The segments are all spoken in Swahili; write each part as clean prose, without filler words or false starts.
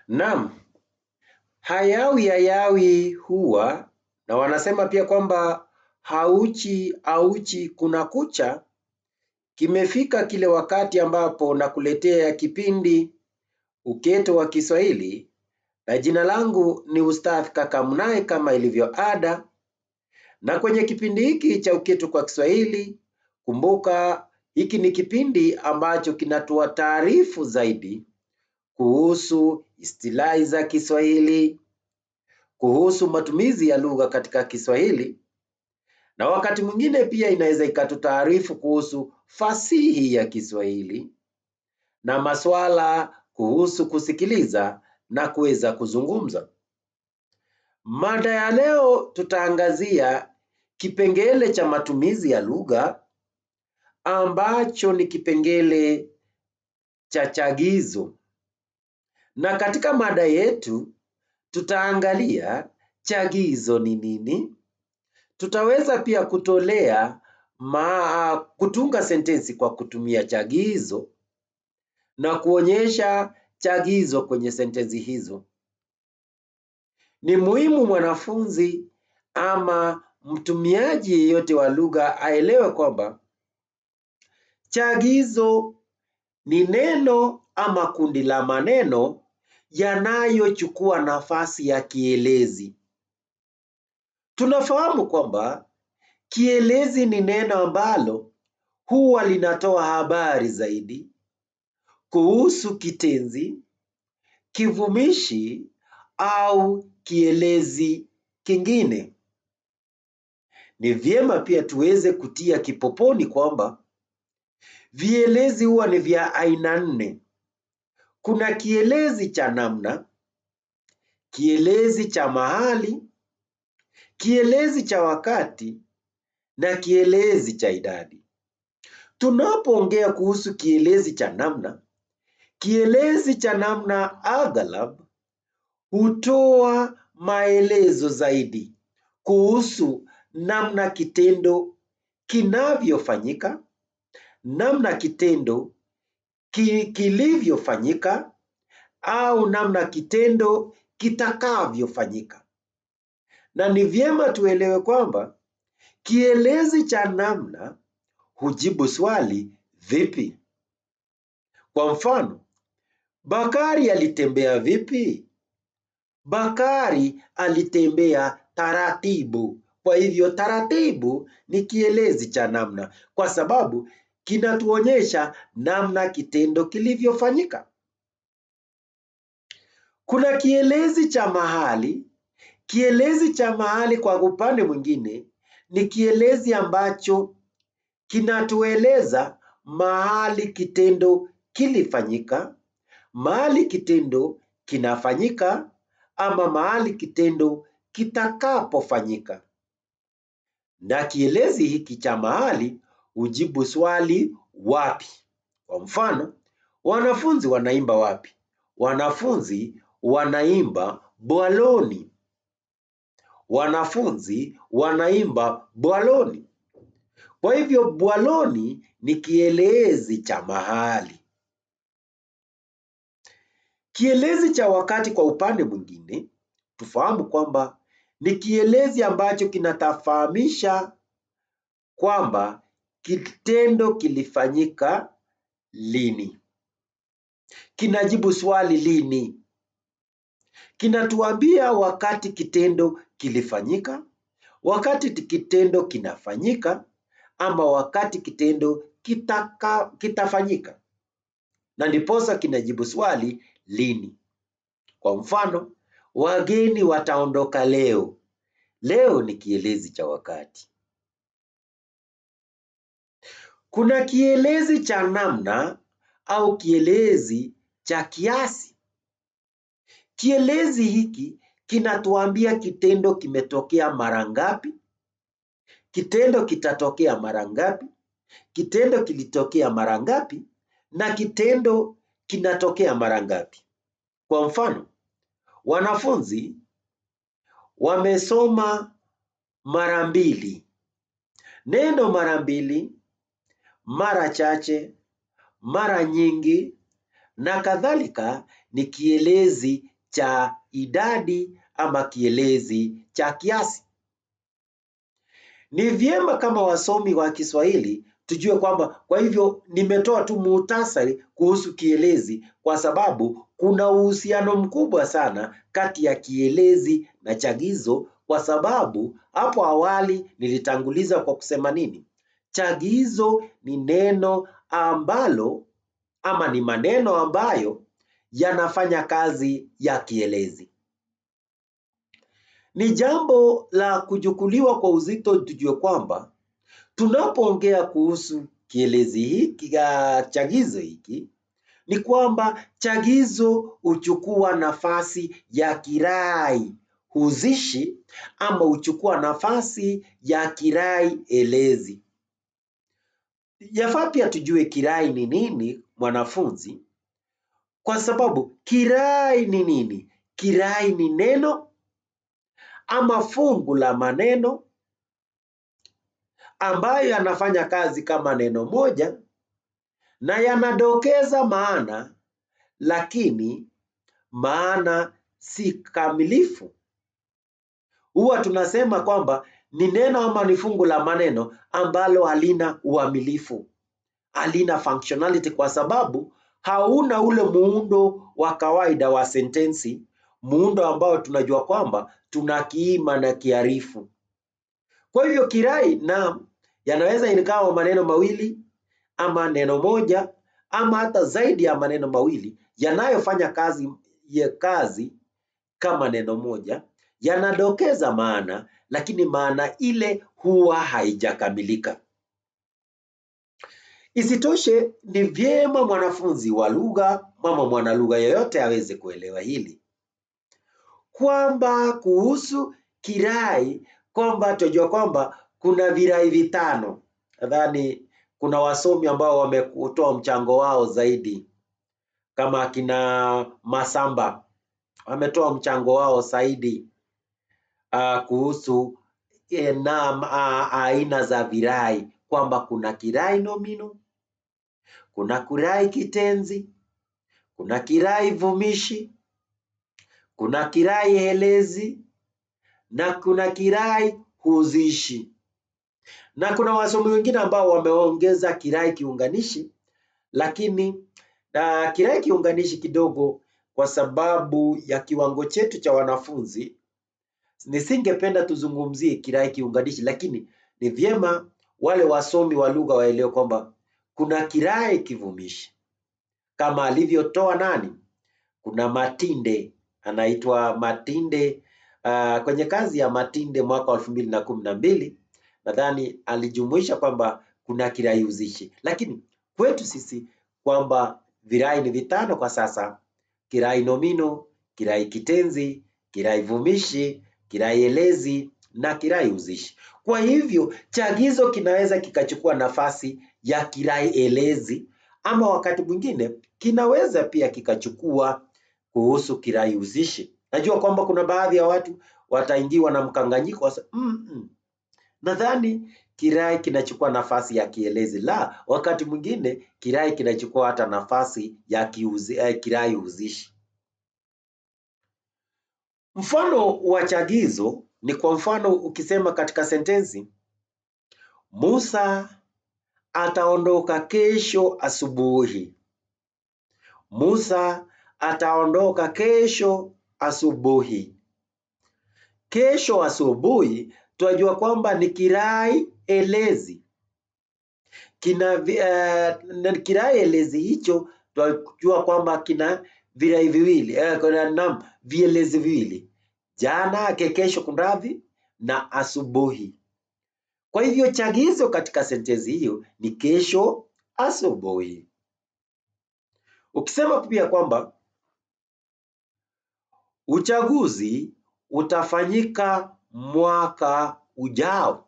Naam, hayawi huwa, na wanasema pia kwamba hauchi kuna kucha. Kimefika kile wakati ambapo nakuletea kipindi Uketo wa Kiswahili, na jina langu ni Ustadh Kakamnae kama ilivyo ada. Na kwenye kipindi hiki cha Uketo kwa Kiswahili, kumbuka hiki ni kipindi ambacho kinatoa taarifu zaidi kuhusu istilahi za Kiswahili, kuhusu matumizi ya lugha katika Kiswahili, na wakati mwingine pia inaweza ikatutaarifu kuhusu fasihi ya Kiswahili na maswala kuhusu kusikiliza na kuweza kuzungumza. Mada ya leo tutaangazia kipengele cha matumizi ya lugha ambacho ni kipengele cha chagizo. Na katika mada yetu tutaangalia chagizo ni nini. Tutaweza pia kutunga sentensi kwa kutumia chagizo na kuonyesha chagizo kwenye sentensi hizo. Ni muhimu mwanafunzi ama mtumiaji yeyote wa lugha aelewe kwamba chagizo ni neno ama kundi la maneno yanayochukua nafasi ya kielezi. Tunafahamu kwamba kielezi ni neno ambalo huwa linatoa habari zaidi kuhusu kitenzi, kivumishi au kielezi kingine. Ni vyema pia tuweze kutia kipoponi kwamba vielezi huwa ni vya aina nne. Kuna kielezi cha namna, kielezi cha mahali, kielezi cha wakati na kielezi cha idadi. Tunapoongea kuhusu kielezi cha namna, kielezi cha namna aghalab hutoa maelezo zaidi kuhusu namna kitendo kinavyofanyika, namna kitendo kilivyofanyika au namna kitendo kitakavyofanyika. Na ni vyema tuelewe kwamba kielezi cha namna hujibu swali vipi. Kwa mfano, Bakari alitembea vipi? Bakari alitembea taratibu. Kwa hivyo taratibu ni kielezi cha namna kwa sababu kinatuonyesha namna kitendo kilivyofanyika. Kuna kielezi cha mahali. Kielezi cha mahali kwa upande mwingine ni kielezi ambacho kinatueleza mahali kitendo kilifanyika, mahali kitendo kinafanyika ama mahali kitendo kitakapofanyika. Na kielezi hiki cha mahali hujibu swali wapi. Kwa mfano, wanafunzi wanaimba wapi? Wanafunzi wanaimba bwaloni. Wanafunzi wanaimba bwaloni. Kwa hivyo bwaloni ni kielezi cha mahali. Kielezi cha wakati kwa upande mwingine, tufahamu kwamba ni kielezi ambacho kinatafahamisha kwamba kitendo kilifanyika lini. Kinajibu swali lini. Kinatuambia wakati kitendo kilifanyika, wakati kitendo kinafanyika, ama wakati kitendo kitafanyika. Na ndiposa kinajibu swali lini. Kwa mfano, wageni wataondoka leo. Leo ni kielezi cha wakati. Kuna kielezi cha namna au kielezi cha kiasi. Kielezi hiki kinatuambia kitendo kimetokea mara ngapi, kitendo kitatokea mara ngapi, kitendo kilitokea mara ngapi na kitendo kinatokea mara ngapi. Kwa mfano, wanafunzi wamesoma mara mbili. Neno mara mbili, mara chache, mara nyingi na kadhalika ni kielezi cha idadi ama kielezi cha kiasi. Ni vyema kama wasomi wa Kiswahili tujue kwamba, kwa hivyo nimetoa tu muhtasari kuhusu kielezi kwa sababu kuna uhusiano mkubwa sana kati ya kielezi na chagizo, kwa sababu hapo awali nilitanguliza kwa kusema nini? Chagizo ni neno ambalo ama ni maneno ambayo yanafanya kazi ya kielezi. Ni jambo la kuchukuliwa kwa uzito tujue kwamba tunapoongea kuhusu kielezi hiki, chagizo hiki, ni kwamba chagizo huchukua nafasi ya kirai huzishi ama huchukua nafasi ya kirai elezi. Yafaa pia tujue kirai ni nini, mwanafunzi, kwa sababu kirai ni nini? Kirai ni neno ama fungu la maneno ambayo yanafanya kazi kama neno moja na yanadokeza maana, lakini maana si kamilifu. Huwa tunasema kwamba ni neno ama ni fungu la maneno ambalo halina uamilifu, halina functionality, kwa sababu hauna ule muundo wa kawaida wa sentensi, muundo ambao tunajua kwamba tuna kiima na kiarifu. Kwa hivyo kirai naam, yanaweza ikawa maneno mawili ama neno moja ama hata zaidi ya maneno mawili yanayofanya kazi kama neno moja, yanadokeza maana, lakini maana ile huwa haijakamilika. Isitoshe, ni vyema mwanafunzi wa lugha ama mwanalugha yeyote aweze kuelewa hili kwamba kuhusu kirai, kwamba tunajua kwamba kuna virai vitano. Nadhani kuna wasomi ambao wametoa mchango wao zaidi, kama akina Masamba wametoa mchango wao zaidi kuhusu aina za virai, kwamba kuna kirai nomino, kuna kirai kitenzi, kuna kirai vumishi, kuna kirai elezi na kuna kirai huzishi. Na kuna wasomi wengine ambao wameongeza kirai kiunganishi, lakini kirai kiunganishi kidogo, kwa sababu ya kiwango chetu cha wanafunzi, nisingependa tuzungumzie kirai kiunganishi, lakini ni vyema wale wasomi wa lugha waelewe kwamba kuna kirai kivumishi kama alivyotoa nani? Kuna Matinde, anaitwa Matinde kwenye kazi ya Matinde mwaka wa 2012 nadhani alijumuisha kwamba kuna kirai huzishi, lakini kwetu sisi kwamba virai ni vitano kwa sasa: kirai nomino, kirai kitenzi, kirai vumishi, kirai elezi na kirai huzishi. Kwa hivyo chagizo kinaweza kikachukua nafasi ya kirai elezi, ama wakati mwingine kinaweza pia kikachukua kuhusu kirai huzishi. Najua kwamba kuna baadhi ya watu wataingiwa na mkanganyiko, nadhani kirai kinachukua nafasi ya kielezi. La, wakati mwingine kirai kinachukua hata nafasi ya kirai huzishi. Mfano wa chagizo ni kwa mfano ukisema katika sentensi, Musa ataondoka kesho asubuhi. Musa ataondoka kesho asubuhi. Kesho asubuhi tunajua kwamba ni kirai elezi. Kirai elezi hicho tunajua kwamba kina virai viwili, vielezi viwili: jana, kesho kunradhi, na asubuhi. Kwa hivyo chagizo katika sentensi hiyo ni kesho asubuhi. Ukisema pia kwamba uchaguzi utafanyika mwaka ujao,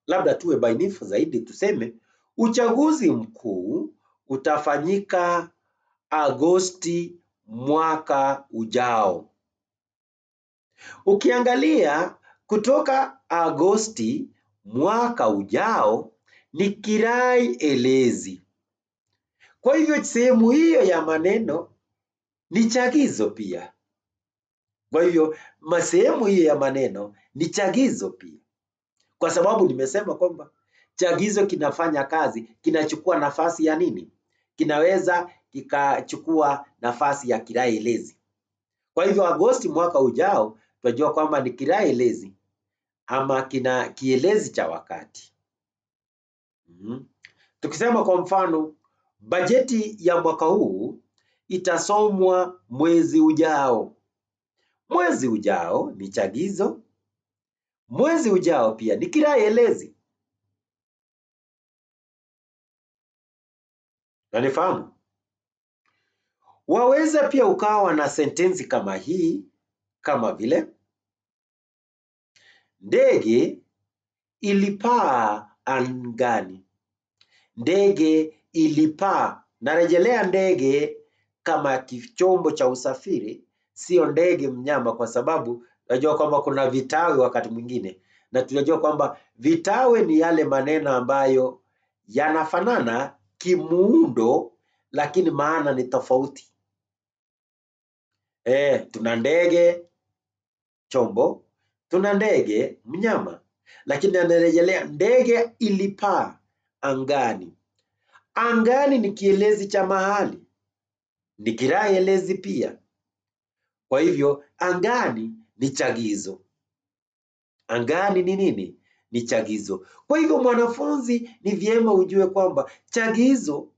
labda tuwe bainifu zaidi, tuseme uchaguzi mkuu utafanyika Agosti mwaka ujao. Ukiangalia kutoka Agosti mwaka ujao ni kirai elezi. Kwa hivyo sehemu hiyo ya maneno ni chagizo pia. Kwa hivyo sehemu hiyo ya maneno ni chagizo pia, kwa sababu nimesema kwamba chagizo kinafanya kazi, kinachukua nafasi ya nini? Kinaweza kikachukua nafasi ya kirai elezi. Kwa hivyo Agosti mwaka ujao tunajua kwamba ni kirai elezi ama kina kielezi cha wakati. Tukisema kwa mfano bajeti ya mwaka huu itasomwa mwezi ujao. Mwezi ujao ni chagizo. Mwezi ujao pia ni kirai elezi. Unanifahamu? Waweza pia ukawa na sentensi kama hii, kama vile ndege ilipaa angani. Ndege ilipaa. Narejelea ndege kama chombo cha usafiri, sio ndege mnyama, kwa sababu tunajua kwamba kuna vitawe wakati mwingine, na tunajua kwamba vitawe ni yale maneno ambayo yanafanana kimuundo, lakini maana ni tofauti. Tuna ndege chombo, tuna ndege mnyama, lakini anarejelea ndege ilipaa angani. Angani ni kielezi cha mahali, ni kirai elezi pia. Kwa hivyo angani ni chagizo. Angani ni nini? Ni chagizo. Kwa hivyo mwanafunzi, ni vyema ujue kwamba chagizo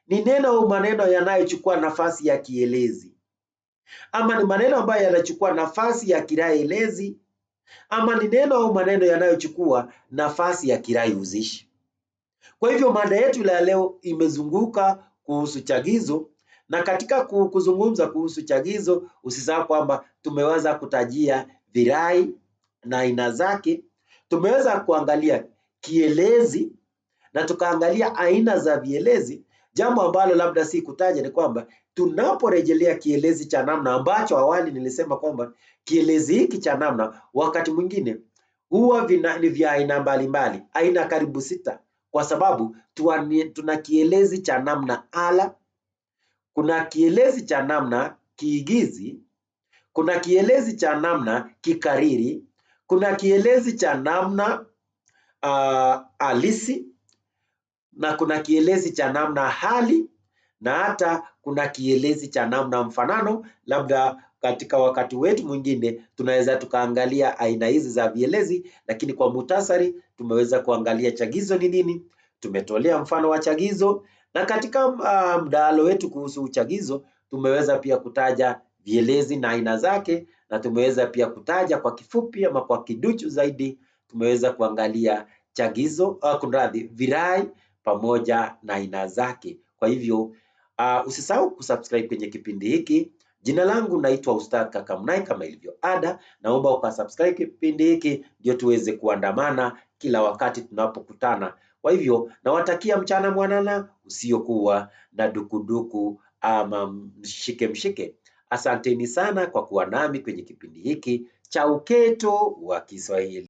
ni neno au maneno yanayochukua nafasi ya kielezi, ama ni maneno ambayo yanachukua nafasi ya kirai elezi, ama ni neno au maneno yanayochukua nafasi ya kirai husishi. Kwa hivyo mada yetu ya leo imezunguka kuhusu chagizo, na katika kuzungumza kuhusu chagizo, usisahau kwamba tumeweza kutajia virai na aina zake, tumeweza kuangalia kielezi na tukaangalia aina za vielezi. Jambo ambalo labda si kutaja ni kwamba tunaporejelea kielezi cha namna, ambacho awali nilisema kwamba kielezi hiki cha namna wakati mwingine huwa ni vya aina mbalimbali, aina karibu 6, kwa sababu tuna kielezi cha namna ala, kuna kielezi cha namna kiigizi, kuna kielezi cha namna kikariri, kuna kielezi cha namna halisi, na kuna kielezi cha namna hali, na hata kuna kielezi cha namna mfanano. Labda katika wakati wetu mwingine tunaweza tukaangalia aina hizi za vielezi, lakini kwa muhtasari tumeweza kuangalia chagizo ni nini, tumetolea mfano wa chagizo, na katika mdahalo wetu kuhusu chagizo tumeweza pia kutaja vielezi na aina zake, na tumeweza pia kutaja kwa kifupi ama kwa kiduchu zaidi, tumeweza kuangalia chagizo, virai pamoja na aina zake. Kwa hivyo usisahau kusubscribe kwenye kipindi hiki. Jina langu naitwa Ustadh Kakamnai, kama ilivyo ada, naomba ukasubscribe kipindi hiki ndio tuweze kuandamana kila wakati tunapokutana. Kwa hivyo nawatakia mchana mwanana usiokuwa na dukuduku ama mshike. Asanteni sana kwa kuwa nami kwenye kipindi hiki cha Uketo wa Kiswahili.